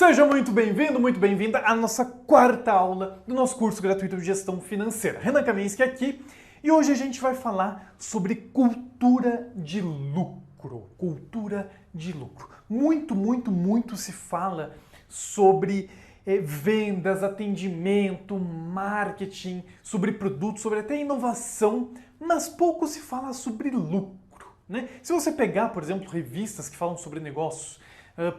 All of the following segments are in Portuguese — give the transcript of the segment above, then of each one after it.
Seja muito bem-vindo, muito bem-vinda à nossa quarta aula do nosso curso gratuito de Gestão Financeira. Renan Kaminski aqui e hoje a gente vai falar sobre cultura de lucro. Cultura de lucro. Muito se fala sobre vendas, atendimento, marketing, sobre produtos, sobre até inovação, mas pouco se fala sobre lucro, né? Se você pegar, por exemplo, revistas que falam sobre negócios,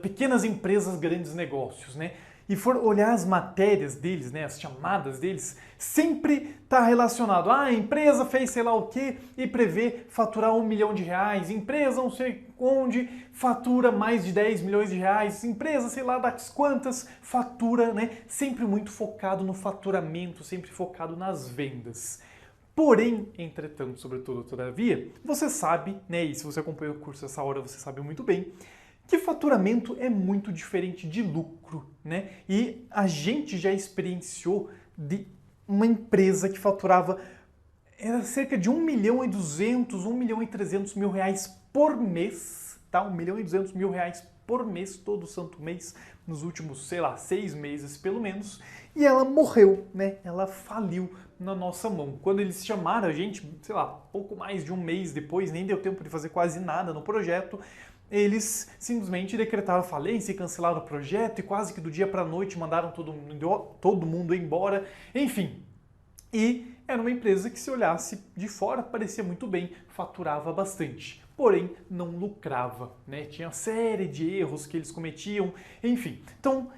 pequenas empresas, grandes negócios, né? E for olhar as matérias deles, né, as chamadas deles, sempre está relacionado. A empresa fez sei lá o quê e prevê faturar R$1 milhão, empresa não sei onde fatura mais de 10 milhões de reais, empresa sei lá das quantas fatura, né? Sempre muito focado no faturamento, sempre focado nas vendas. Porém, entretanto, sobretudo, todavia, você sabe, né, e se você acompanha o curso essa hora, você sabe muito bem, que faturamento é muito diferente de lucro, né? E a gente já experienciou de uma empresa que faturava cerca de 1.200.000, 1.300.000 reais por mês, tá? 1.200.000 reais por mês, todo santo mês, nos últimos, sei lá, 6 meses pelo menos, e ela morreu, né? Ela faliu na nossa mão. Quando eles chamaram a gente, sei lá, pouco mais de um mês depois, nem deu tempo de fazer quase nada no projeto, eles simplesmente decretaram falência e cancelaram o projeto e quase que do dia para a noite mandaram todo mundo embora, enfim. E era uma empresa que, se olhasse de fora, parecia muito bem, faturava bastante, porém não lucrava, né? Tinha uma série de erros que eles cometiam, enfim. Então,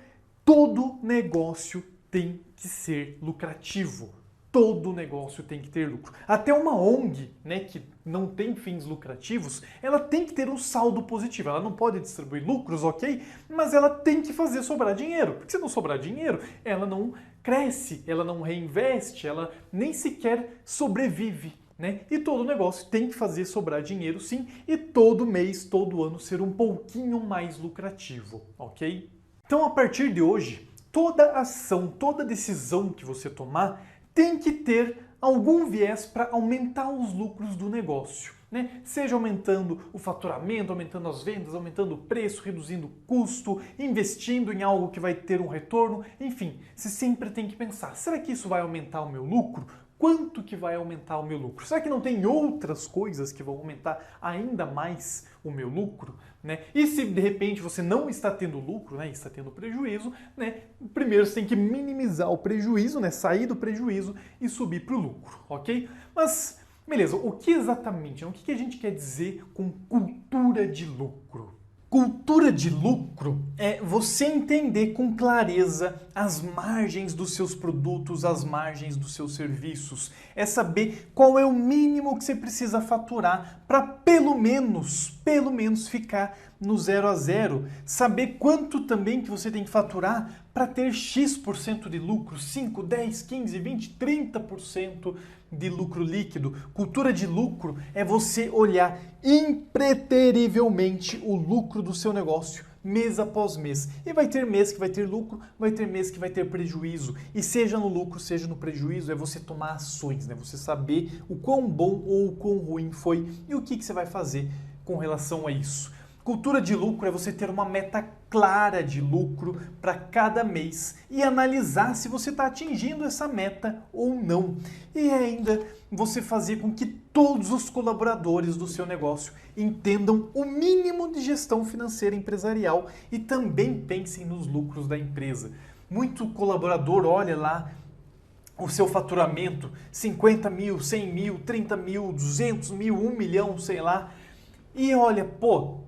todo negócio tem que ser lucrativo. Todo negócio tem que ter lucro. Até uma ONG, né, que não tem fins lucrativos, ela tem que ter um saldo positivo. Ela não pode distribuir lucros, ok? Mas ela tem que fazer sobrar dinheiro. Porque se não sobrar dinheiro, ela não cresce, ela não reinveste, ela nem sequer sobrevive, né? E todo negócio tem que fazer sobrar dinheiro, sim, e todo mês, todo ano ser um pouquinho mais lucrativo, ok? Então, a partir de hoje, toda ação, toda decisão que você tomar tem que ter algum viés para aumentar os lucros do negócio, né? Seja aumentando o faturamento, aumentando as vendas, aumentando o preço, reduzindo o custo, investindo em algo que vai ter um retorno, enfim, você sempre tem que pensar, será que isso vai aumentar o meu lucro? Quanto que vai aumentar o meu lucro? Será que não tem outras coisas que vão aumentar ainda mais o meu lucro, né? E se de repente você não está tendo lucro, né, está tendo prejuízo, né, primeiro você tem que minimizar o prejuízo, né, sair do prejuízo e subir para o lucro, ok? Mas, beleza, o que exatamente, o que a gente quer dizer com cultura de lucro? Cultura de lucro é você entender com clareza as margens dos seus produtos, as margens dos seus serviços. É saber qual é o mínimo que você precisa faturar para pelo menos ficar no 0 a 0. Saber quanto também que você tem que faturar para ter X% de lucro, 5, 10, 15, 20, 30% de lucro líquido. Cultura de lucro é você olhar impreterivelmente o lucro do seu negócio mês após mês. E vai ter mês que vai ter lucro, vai ter mês que vai ter prejuízo. E seja no lucro, seja no prejuízo, é você tomar ações, né? Você saber o quão bom ou o quão ruim foi e o que você vai fazer com relação a isso. Cultura de lucro é você ter uma meta clara de lucro para cada mês e analisar se você está atingindo essa meta ou não. E ainda você fazer com que todos os colaboradores do seu negócio entendam o mínimo de gestão financeira empresarial e também pensem nos lucros da empresa. Muito colaborador olha lá o seu faturamento, 50 mil, 100 mil, 30 mil, 200 mil, 1 milhão, sei lá, e olha, pô,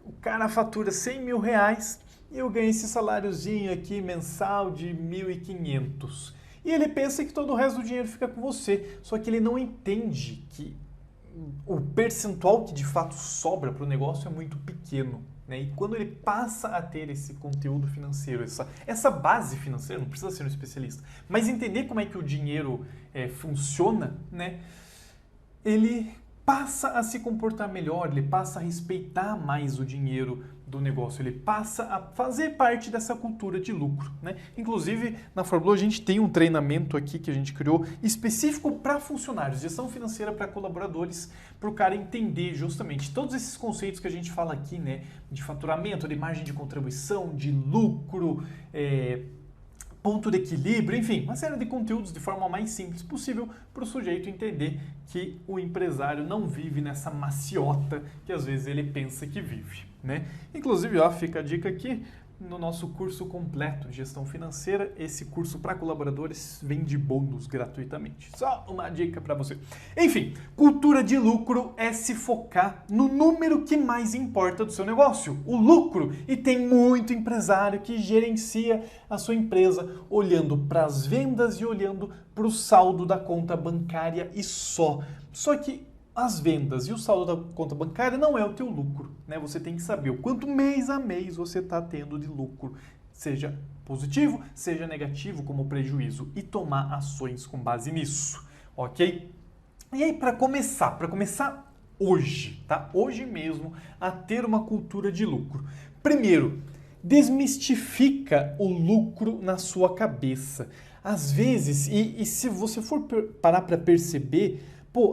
o cara fatura 100 mil reais e eu ganho esse saláriozinho aqui mensal de 1.500. E ele pensa que todo o resto do dinheiro fica com você. Só que ele não entende que o percentual que de fato sobra para o negócio é muito pequeno, né? E quando ele passa a ter esse conteúdo financeiro, essa base financeira, não precisa ser um especialista, mas entender como é que o dinheiro funciona, né? Ele passa a se comportar melhor, ele passa a respeitar mais o dinheiro do negócio, ele passa a fazer parte dessa cultura de lucro, né? Inclusive, na ForBlue a gente tem um treinamento aqui que a gente criou específico para funcionários, gestão financeira para colaboradores, para o cara entender justamente todos esses conceitos que a gente fala aqui, né? De faturamento, de margem de contribuição, de lucro, ponto de equilíbrio, enfim, uma série de conteúdos de forma mais simples possível para o sujeito entender que o empresário não vive nessa maciota que às vezes ele pensa que vive, né? Inclusive, ó, fica a dica aqui, no nosso curso completo de gestão financeira, esse curso para colaboradores vem de bônus gratuitamente. Só uma dica para você. Enfim, cultura de lucro é se focar no número que mais importa do seu negócio, o lucro. E tem muito empresário que gerencia a sua empresa olhando para as vendas e olhando para o saldo da conta bancária e só. Só que as vendas e o saldo da conta bancária não é o teu lucro, né? Você tem que saber o quanto mês a mês você está tendo de lucro, seja positivo, seja negativo como prejuízo, e tomar ações com base nisso, ok? E aí, para começar hoje, tá? Hoje mesmo, a ter uma cultura de lucro. Primeiro, desmistifica o lucro na sua cabeça. Às vezes, e se você for parar para perceber,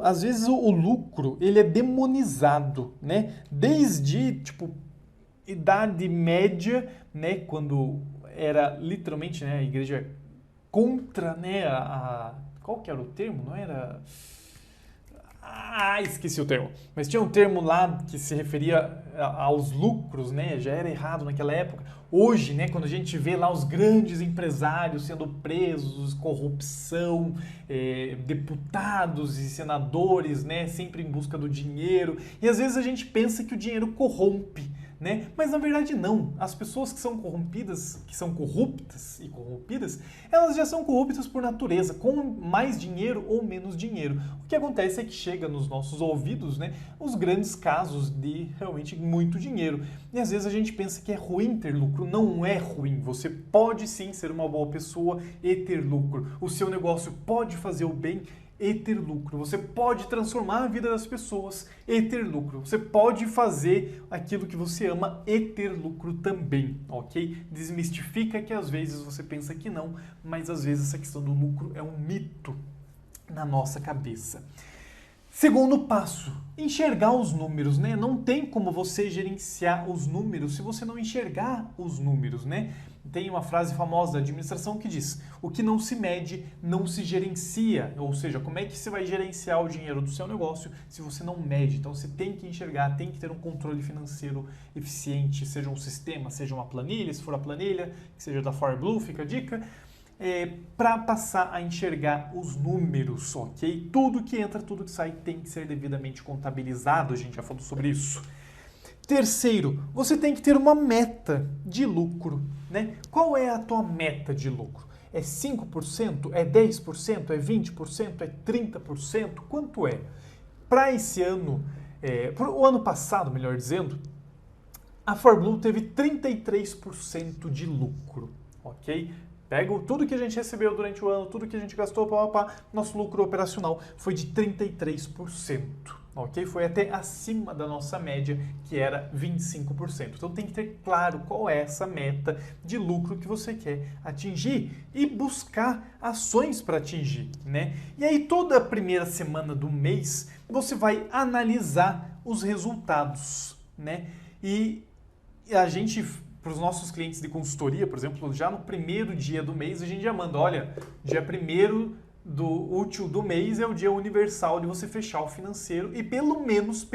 às vezes o lucro, ele é demonizado, né? Desde, Idade Média, né? Quando era literalmente, né, a igreja contra, né, qual que era o termo? Não era... esqueci o termo. Mas tinha um termo lá que se referia aos lucros, né? Já era errado naquela época. Hoje, né, quando a gente vê lá os grandes empresários sendo presos, corrupção, deputados e senadores, né, sempre em busca do dinheiro. E às vezes a gente pensa que o dinheiro corrompe, né? Mas na verdade não. As pessoas que são corrompidas, que são corruptas e corrompidas, elas já são corruptas por natureza, com mais dinheiro ou menos dinheiro. O que acontece é que chega nos nossos ouvidos, né, os grandes casos de realmente muito dinheiro. E às vezes a gente pensa que é ruim ter lucro. Não é ruim. Você pode sim ser uma boa pessoa e ter lucro. O seu negócio pode fazer o bem e ter lucro. Você pode transformar a vida das pessoas e ter lucro. Você pode fazer aquilo que você ama e ter lucro também, ok? Desmistifica que às vezes você pensa que não, mas às vezes essa questão do lucro é um mito na nossa cabeça. Segundo passo, enxergar os números, né? Não tem como você gerenciar os números se você não enxergar os números, né? Tem uma frase famosa da administração que diz: o que não se mede, não se gerencia. Ou seja, como é que você vai gerenciar o dinheiro do seu negócio se você não mede? Então você tem que enxergar, tem que ter um controle financeiro eficiente, seja um sistema, seja uma planilha, se for a planilha, que seja da ForBlue, fica a dica. Para passar a enxergar os números, ok? Tudo que entra, tudo que sai tem que ser devidamente contabilizado, a gente já falou sobre isso. Terceiro, você tem que ter uma meta de lucro, né? Qual é a tua meta de lucro? É 5%? É 10%? É 20%? É 30%? Quanto é? Para esse ano, o ano passado, melhor dizendo, a ForBlue teve 33% de lucro, ok? Pega tudo que a gente recebeu durante o ano, tudo que a gente gastou, nosso lucro operacional foi de 33%, ok? Foi até acima da nossa média, que era 25%. Então tem que ter claro qual é essa meta de lucro que você quer atingir e buscar ações para atingir, né? E aí toda a primeira semana do mês você vai analisar os resultados, né? E a gente... Para os nossos clientes de consultoria, por exemplo, já no primeiro dia do mês, a gente já manda, olha, dia 1º útil do mês é o dia universal de você fechar o financeiro e pelo menos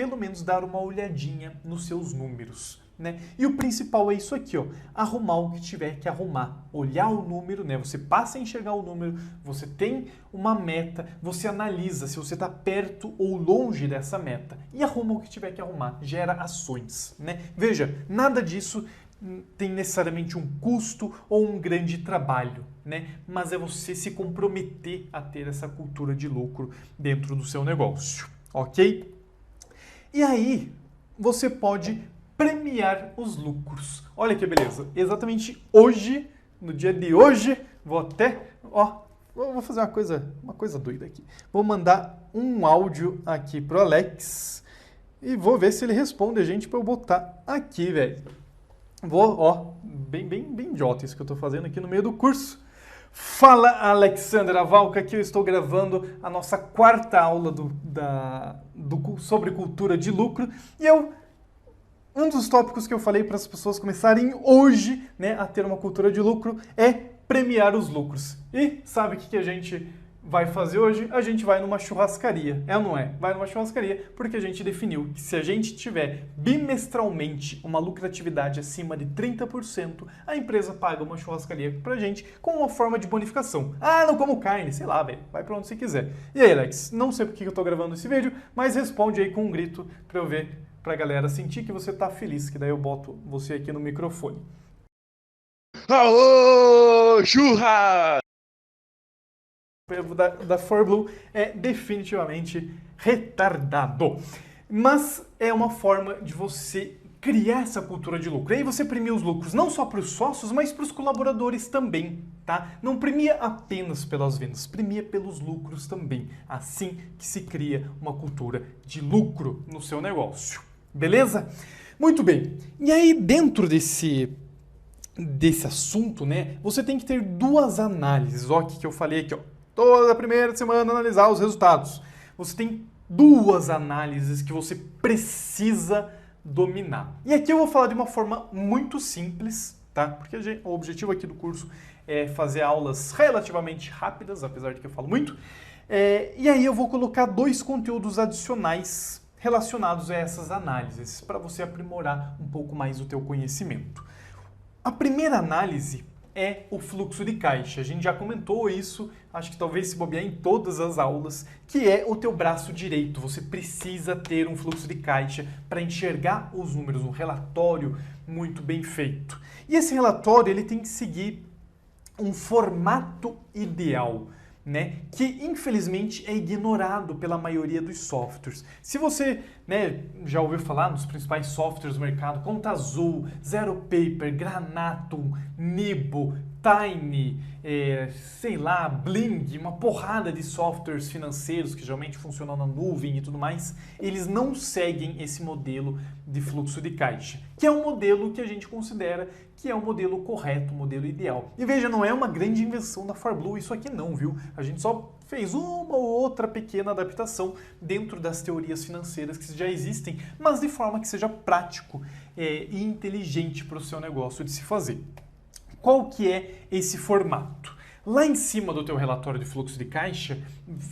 dar uma olhadinha nos seus números, né? E o principal é isso aqui, ó, arrumar o que tiver que arrumar, olhar o número, né? Você passa a enxergar o número, você tem uma meta, você analisa se você está perto ou longe dessa meta e arruma o que tiver que arrumar, gera ações, né? Veja, nada disso tem necessariamente um custo ou um grande trabalho, né? Mas é você se comprometer a ter essa cultura de lucro dentro do seu negócio, ok? E aí, você pode premiar os lucros. Olha que beleza! Exatamente hoje, no dia de hoje, vou fazer uma coisa doida aqui. Vou mandar um áudio aqui pro Alex e vou ver se ele responde a gente para eu botar aqui, velho. Bem idiota isso que eu estou fazendo aqui no meio do curso. Fala, Alexander Avalca, aqui eu estou gravando a nossa quarta aula sobre cultura de lucro. E um dos tópicos que eu falei para as pessoas começarem hoje, né, a ter uma cultura de lucro é premiar os lucros. E sabe o que a gente vai fazer hoje? A gente vai numa churrascaria, é ou não é? Vai numa churrascaria porque a gente definiu que se a gente tiver bimestralmente uma lucratividade acima de 30%, a empresa paga uma churrascaria pra gente com uma forma de bonificação. Ah, não como carne, sei lá, velho, vai pra onde você quiser. E aí, Alex, não sei por que eu tô gravando esse vídeo, mas responde aí com um grito pra eu ver, pra galera sentir que você tá feliz, que daí eu boto você aqui no microfone. Aô, churra! Da ForBlue é definitivamente retardado. Mas é uma forma de você criar essa cultura de lucro. E aí você premia os lucros não só para os sócios, mas para os colaboradores também, tá? Não premia apenas pelas vendas, premia pelos lucros também. Assim que se cria uma cultura de lucro no seu negócio. Beleza? Muito bem. E aí dentro desse assunto, né, você tem que ter duas análises. Ó, que eu falei aqui, ó. Toda primeira semana analisar os resultados. Você tem duas análises que você precisa dominar. E aqui eu vou falar de uma forma muito simples, tá? Porque o objetivo aqui do curso é fazer aulas relativamente rápidas, apesar de que eu falo muito. E aí eu vou colocar dois conteúdos adicionais relacionados a essas análises, para você aprimorar um pouco mais o teu conhecimento. A primeira análise é o fluxo de caixa. A gente já comentou isso, acho que talvez se bobear em todas as aulas, que é o teu braço direito. Você precisa ter um fluxo de caixa para enxergar os números, um relatório muito bem feito. E esse relatório ele tem que seguir um formato ideal, né, que infelizmente é ignorado pela maioria dos softwares. Se você, né, já ouviu falar nos principais softwares do mercado, Conta Azul, Zero Paper, Granatum, Nibo, Tiny, sei lá, Bling, uma porrada de softwares financeiros que geralmente funcionam na nuvem e tudo mais, eles não seguem esse modelo de fluxo de caixa, que é um modelo que a gente considera que é o modelo correto, o modelo ideal. E veja, não é uma grande invenção da ForBlue isso aqui não, viu? A gente só fez uma ou outra pequena adaptação dentro das teorias financeiras que já existem, mas de forma que seja prático e inteligente para o seu negócio de se fazer. Qual que é esse formato? Lá em cima do teu relatório de fluxo de caixa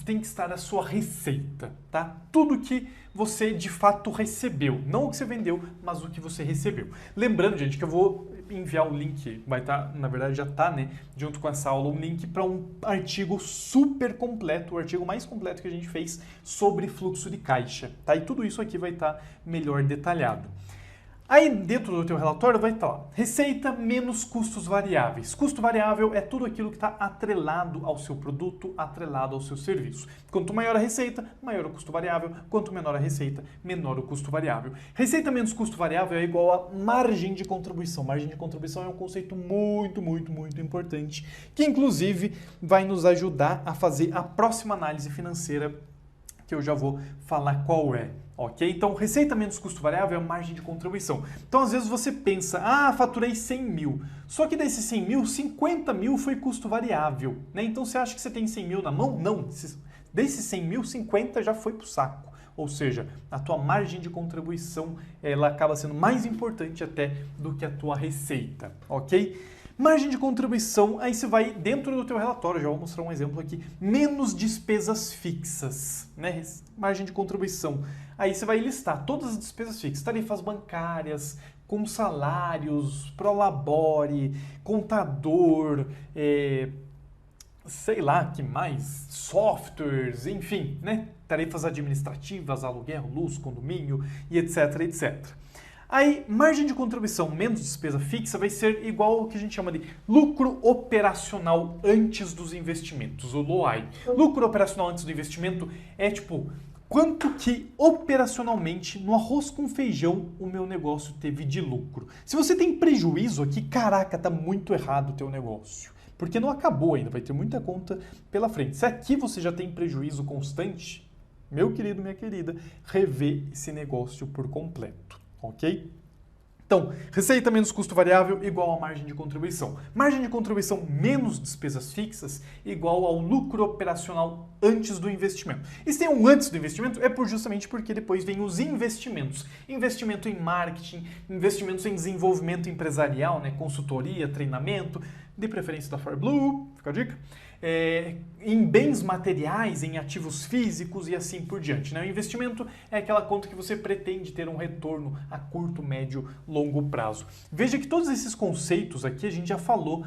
tem que estar a sua receita, tá? Tudo que você de fato recebeu, não o que você vendeu, mas o que você recebeu. Lembrando, gente, que eu vou enviar o link, vai estar, na verdade já está, né, junto com essa aula, um link para um artigo super completo, o artigo mais completo que a gente fez sobre fluxo de caixa, tá? E tudo isso aqui vai estar melhor detalhado. Aí dentro do teu relatório vai estar lá, receita menos custos variáveis. Custo variável é tudo aquilo que está atrelado ao seu produto, atrelado ao seu serviço. Quanto maior a receita, maior o custo variável. Quanto menor a receita, menor o custo variável. Receita menos custo variável é igual a margem de contribuição. Margem de contribuição é um conceito muito importante, que inclusive vai nos ajudar a fazer a próxima análise financeira, que eu já vou falar qual é. Ok? Então, receita menos custo variável é a margem de contribuição. Então, às vezes você pensa, faturei 100 mil. Só que desses 100 mil, 50 mil foi custo variável. Né? Então, você acha que você tem 100 mil na mão? Não. Desses 100 mil, 50 já foi para o saco. Ou seja, a tua margem de contribuição ela acaba sendo mais importante até do que a tua receita. Ok? Margem de contribuição, aí você vai dentro do teu relatório, já vou mostrar um exemplo aqui, menos despesas fixas, né? Margem de contribuição. Aí você vai listar todas as despesas fixas, tarifas bancárias, com salários, prolabore, contador, sei lá, que mais, softwares, enfim, né? Tarifas administrativas, aluguel, luz, condomínio e etc, etc. Aí, margem de contribuição menos despesa fixa vai ser igual ao que a gente chama de lucro operacional antes dos investimentos, o LOAI. Lucro operacional antes do investimento é tipo, quanto que operacionalmente no arroz com feijão o meu negócio teve de lucro. Se você tem prejuízo aqui, caraca, tá muito errado o teu negócio. Porque não acabou ainda, vai ter muita conta pela frente. Se aqui você já tem prejuízo constante, meu querido, minha querida, rever esse negócio por completo. Ok? Então, receita menos custo variável igual a margem de contribuição. Margem de contribuição menos despesas fixas igual ao lucro operacional antes do investimento. E se tem um antes do investimento, é justamente porque depois vem os investimentos. Investimento em marketing, investimentos em desenvolvimento empresarial, né? Consultoria, treinamento, de preferência da ForBlue, fica a dica. Em bens materiais, em ativos físicos e assim por diante. Né? O investimento é aquela conta que você pretende ter um retorno a curto, médio, longo prazo. Veja que todos esses conceitos aqui a gente já falou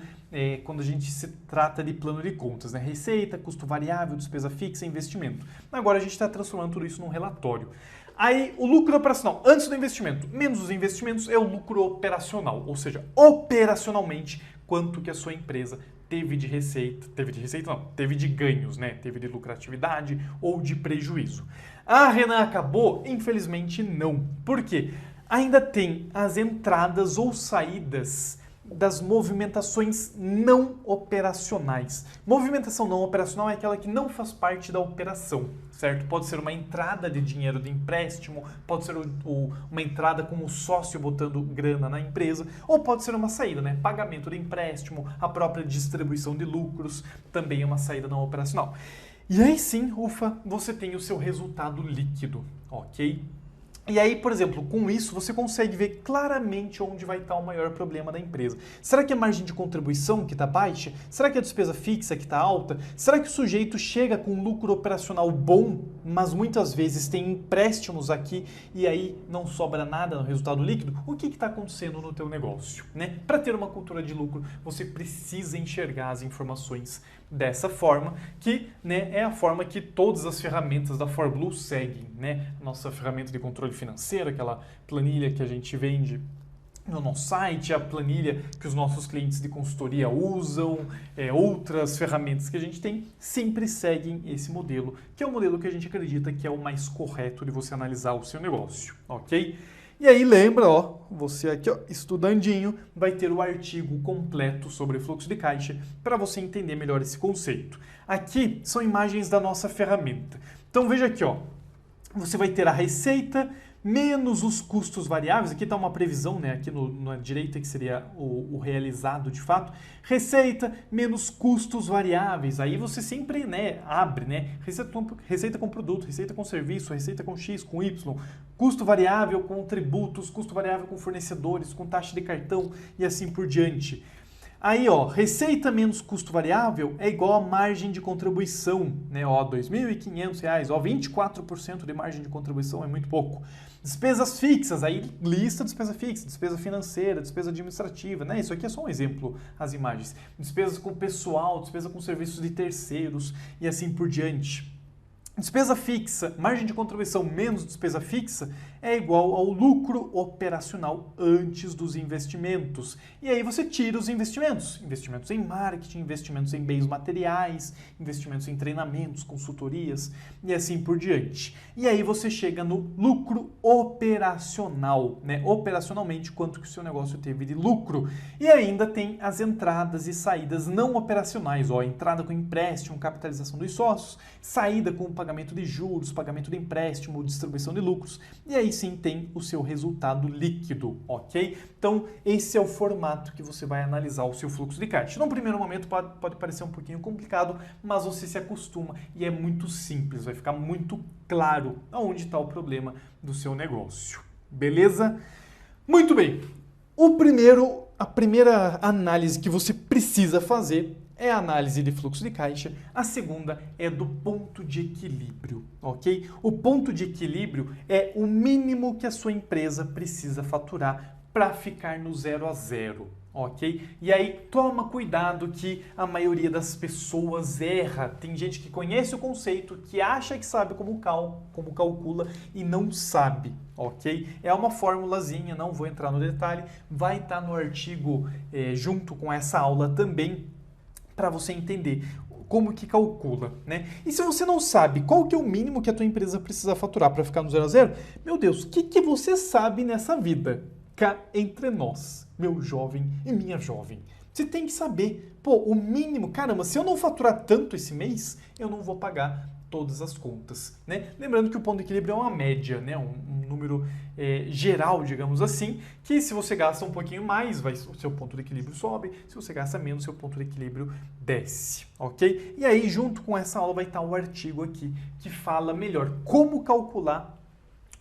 quando a gente se trata de plano de contas. Né? Receita, custo variável, despesa fixa e investimento. Agora a gente está transformando tudo isso num relatório. Aí o lucro operacional, antes do investimento, menos os investimentos, é o lucro operacional. Ou seja, operacionalmente, quanto que a sua empresa teve de ganhos, né? Teve de lucratividade ou de prejuízo. Ah, Renan, acabou? Infelizmente não. Por quê? Ainda tem as entradas ou saídas das movimentações não operacionais. Movimentação não operacional é aquela que não faz parte da operação, certo? Pode ser uma entrada de dinheiro de empréstimo, pode ser uma entrada com o sócio botando grana na empresa, ou pode ser uma saída, né? Pagamento de empréstimo, a própria distribuição de lucros, também é uma saída não operacional. E aí sim, ufa, você tem o seu resultado líquido, ok? E aí, por exemplo, com isso você consegue ver claramente onde vai estar o maior problema da empresa. Será que é a margem de contribuição que está baixa? Será que é a despesa fixa que está alta? Será que o sujeito chega com um lucro operacional bom, mas muitas vezes tem empréstimos aqui e aí não sobra nada no resultado líquido? O que está acontecendo no teu negócio? Né? Para ter uma cultura de lucro, você precisa enxergar as informações dessa forma, que né, é a forma que todas as ferramentas da ForBlue seguem. Né? Nossa ferramenta de controle financeiro, aquela planilha que a gente vende no nosso site, a planilha que os nossos clientes de consultoria usam, outras ferramentas que a gente tem, sempre seguem esse modelo, que é o modelo que a gente acredita que é o mais correto de você analisar o seu negócio, ok? E aí lembra, ó, você aqui, ó, estudandinho, vai ter o artigo completo sobre fluxo de caixa para você entender melhor esse conceito. Aqui são imagens da nossa ferramenta. Então veja aqui, ó, você vai ter a receita menos os custos variáveis. Aqui está uma previsão, né? Aqui na direita que seria o realizado de fato. Receita menos custos variáveis. Aí você sempre abre, né? Receita com produto, receita com serviço, receita com X, com Y, custo variável com tributos, custo variável com fornecedores, com taxa de cartão e assim por diante. Aí, ó, receita menos custo variável é igual a margem de contribuição, né? Ó, R$ 2.500, ó, 24% de margem de contribuição é muito pouco. Despesas fixas, aí lista despesa fixa, despesa financeira, despesa administrativa, né? Isso aqui é só um exemplo, as imagens. Despesas com pessoal, despesa com serviços de terceiros e assim por diante. Despesa fixa, margem de contribuição menos despesa fixa é igual ao lucro operacional antes dos investimentos. E aí você tira os investimentos. Investimentos em marketing, investimentos em bens materiais, investimentos em treinamentos, consultorias e assim por diante. E aí você chega no lucro operacional, né? Operacionalmente, quanto que o seu negócio teve de lucro. E ainda tem as entradas e saídas não operacionais, ó, entrada com empréstimo, capitalização dos sócios, saída com pagamento de juros, pagamento de empréstimo, distribuição de lucros, e aí sim tem o seu resultado líquido, ok? Então, esse é o formato que você vai analisar o seu fluxo de caixa. Num primeiro momento pode parecer um pouquinho complicado, mas você se acostuma e é muito simples, vai ficar muito claro aonde está o problema do seu negócio, beleza? Muito bem, a primeira análise que você precisa fazer é a análise de fluxo de caixa, a segunda é do ponto de equilíbrio, ok? O ponto de equilíbrio é o mínimo que a sua empresa precisa faturar para ficar no 0 a 0, ok? E aí toma cuidado que a maioria das pessoas erra. Tem gente que conhece o conceito, que acha que sabe como calcula e não sabe, ok? É uma formulazinha, não vou entrar no detalhe, vai estar no artigo junto com essa aula também, para você entender como que calcula, né? E se você não sabe qual que é o mínimo que a tua empresa precisa faturar para ficar no 0 a 0, meu Deus, o que você sabe nessa vida? Cá entre nós, meu jovem e minha jovem. Você tem que saber, pô, o mínimo, caramba, se eu não faturar tanto esse mês, eu não vou pagar todas as contas, né? Lembrando que o ponto de equilíbrio é uma média, né? Um número geral, digamos assim, que se você gasta um pouquinho mais, o seu ponto de equilíbrio sobe, se você gasta menos, seu ponto de equilíbrio desce, ok? E aí, junto com essa aula, vai estar o artigo aqui que fala melhor como calcular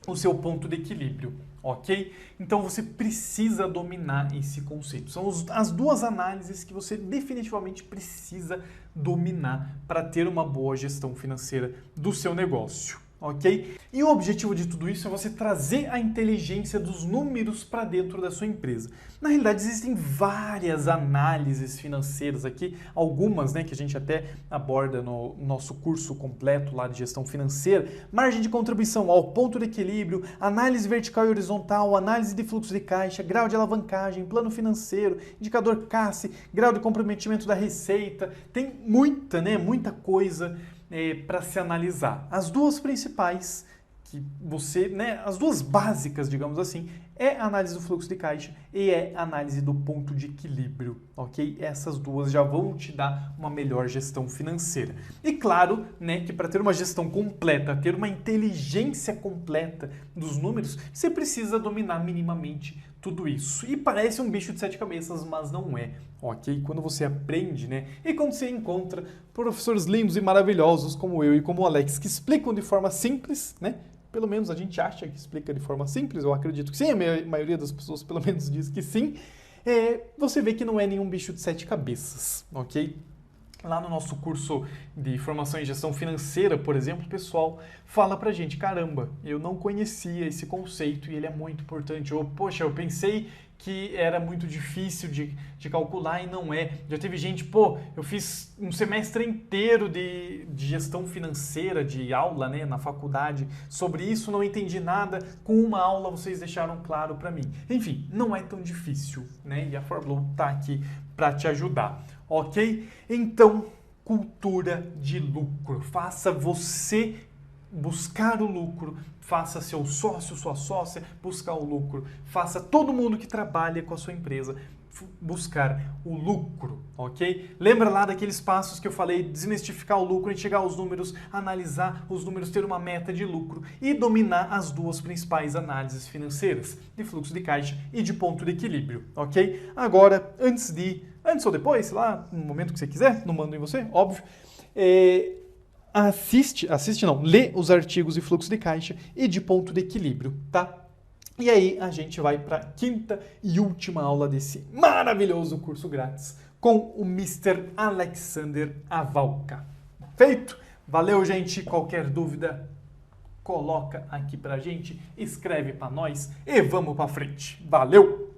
o seu ponto de equilíbrio, ok? Então você precisa dominar esse conceito. São as duas análises que você definitivamente precisa dominar para ter uma boa gestão financeira do seu negócio, ok? E o objetivo de tudo isso é você trazer a inteligência dos números para dentro da sua empresa. Na realidade, existem várias análises financeiras aqui, algumas, né, que a gente até aborda no nosso curso completo lá de gestão financeira, margem de contribuição, ao ponto de equilíbrio, análise vertical e horizontal, análise de fluxo de caixa, grau de alavancagem, plano financeiro, indicador CAC, grau de comprometimento da receita, tem muita coisa para se analisar. As duas principais que as duas básicas, digamos assim, é a análise do fluxo de caixa e é a análise do ponto de equilíbrio, ok? Essas duas já vão te dar uma melhor gestão financeira. E claro, né, que para ter uma gestão completa, ter uma inteligência completa dos números, você precisa dominar minimamente tudo isso. E parece um bicho de 7 cabeças, mas não é, ok? Quando você aprende, né? E quando você encontra professores lindos e maravilhosos como eu e como o Alex, que explicam de forma simples, né? Pelo menos a gente acha que explica de forma simples, eu acredito que sim, a maioria das pessoas pelo menos diz que sim, você vê que não é nenhum bicho de 7 cabeças, ok? Lá no nosso curso de formação em gestão financeira, por exemplo, o pessoal fala pra gente, caramba, eu não conhecia esse conceito e ele é muito importante. Ou, poxa, eu pensei que era muito difícil de calcular e não é. Já teve gente, eu fiz um semestre inteiro de gestão financeira, de aula, né, na faculdade, sobre isso, não entendi nada, com uma aula vocês deixaram claro pra mim. Enfim, não é tão difícil, né, e a ForBlue tá aqui pra te ajudar, ok? Então, cultura de lucro. Faça você buscar o lucro, faça seu sócio, sua sócia buscar o lucro, faça todo mundo que trabalha com a sua empresa buscar o lucro, ok? Lembra lá daqueles passos que eu falei, desmistificar o lucro, enxergar os números, analisar os números, ter uma meta de lucro e dominar as duas principais análises financeiras, de fluxo de caixa e de ponto de equilíbrio, ok? Agora, antes ou depois, sei lá, no momento que você quiser, não mando em você, óbvio, lê os artigos de fluxo de caixa e de ponto de equilíbrio, tá? E aí a gente vai para a quinta e última aula desse maravilhoso curso grátis com o Mr. Alexander Avalka. Feito? Valeu, gente. Qualquer dúvida, coloca aqui pra gente, escreve para nós e vamos para frente. Valeu!